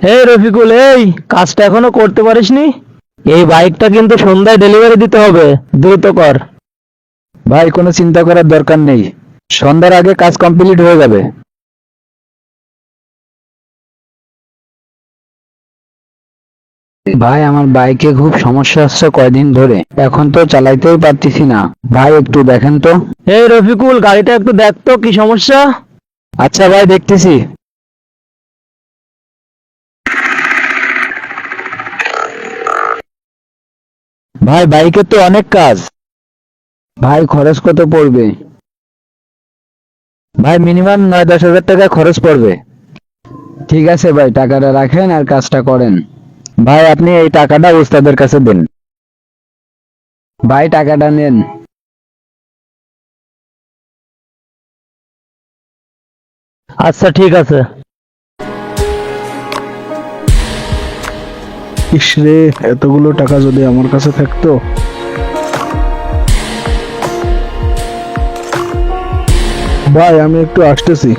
এই রফিকুল, এই কাজটা এখনো করতে পারিসনি? এই বাইকটা কিন্তু সন্ধ্যায় ডেলিভারি দিতে হবে, দ্রুত কর। ভাই, কোনো চিন্তা করার দরকার নেই, সন্ধ্যার আগে কাজ কমপ্লিট হয়ে যাবে। ভাই, আমার বাইকে খুব সমস্যা হচ্ছে কয়দিন ধরে, এখন তো চালাইতেই পারতেছি না। ভাই, একটু দেখেন তো। এই রফিকুল, গাড়িটা একটু দেখ তো কি সমস্যা। আচ্ছা ভাই, দেখতেছি। ভাই, বাইকের তো অনেক কাজ। ভাই, খরচ কত পড়বে? ভাই, মিনিমাম 9-10 হাজার টাকা খরচ পড়বে। ঠিক আছে ভাই, টাকাটা রাখেন আর কাজটা করেন। ভাই, আপনি এই টাকাটা উস্তাদের কাছে দেন। ভাই, টাকাটা নেন। আচ্ছা ঠিক আছে। ইস রে, এতগুলো টাকা যদি আমার কাছে থাকতো। ভাই, আমি একটু আসতেছি।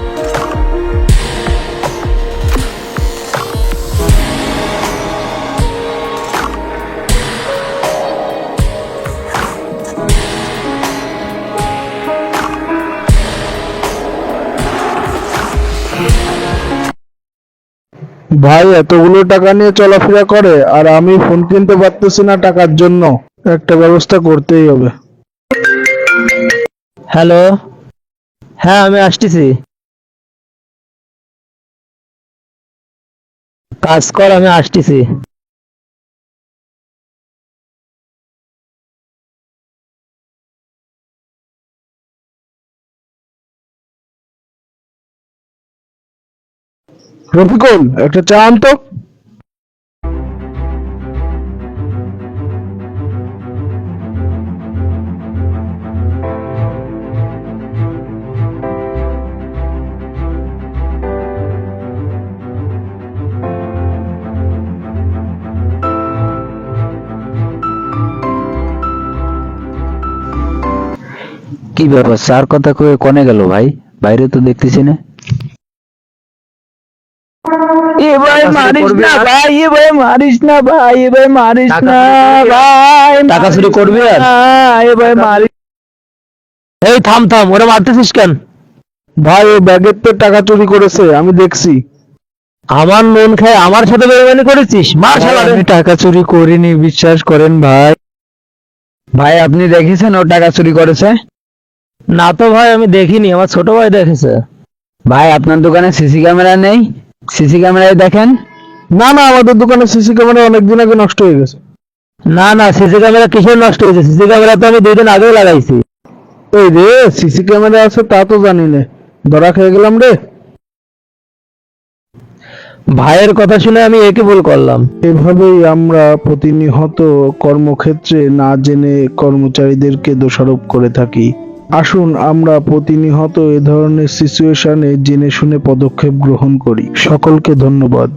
ভাই, এতগুলো টাকা নিয়ে চলাফেরা করে আর আমি ফোন কিনতে পারতেছি না টাকার জন্য। একটা ব্যবস্থা করতেই হবে। হ্যালো। হ্যাঁ, আমি আসতেছি। কাজ কর, আমি আসতেছি। রফিকুল, একটা চা আনতো। কি ব্যাপার, স্যার কথা কয়ে কনে গেল ভাই? বাইরে তো দেখতেছি না। এ ভাই মারিস না ভাই, এ ভাই মারিস না ভাই, এ ভাই মারিস না ভাই, টাকা চুরি করবি আর? এ ভাই মারিস। এই থাম থাম, ওরা মারতেছিস কেন? ভাই, ও ব্যাগের তো টাকা চুরি করেছে, আমি দেখছি। আমার নুন খায় আমার সাথে বেইমানি করেছিস? মার শালারে। আমি টাকা চুরি করিনি, বিশ্বাস করেন ভাই। ভাই, আপনি দেখেছেন ও টাকা চুরি করেছে? না তো ভাই, আমি দেখিনি, আমার ছোট ভাই দেখেছে। ভাই, আপনার দোকানে সিসি ক্যামেরা নেই? সিসি ক্যামেরায় দেখেন। না না, আমাদের দোকানে সিসি ক্যামেরা অনেকদিন আগে নষ্ট হয়ে গেছে। না না, সিসি ক্যামেরা কিসের নষ্ট হয়েছে? সিসি ক্যামেরা তো আমি 2 দিন আগেও লাগাইছি। এই রে, সিসি ক্যামেরা আছে তা তো জানি না, ধরা খেয়ে গেলাম রে। ভাইয়ের কথা শুনে আমি একই ভুল করলাম। এভাবেই আমরা প্রতিনিয়ত কর্মক্ষেত্রে না জেনে কর্মচারীদেরকে দোষারোপ করে থাকি। আসুন আমরা প্রতিনিয়ত এ ধরনের সিচুয়েশনে জেনে শুনে পদক্ষেপ গ্রহণ করি। সকলকে ধন্যবাদ।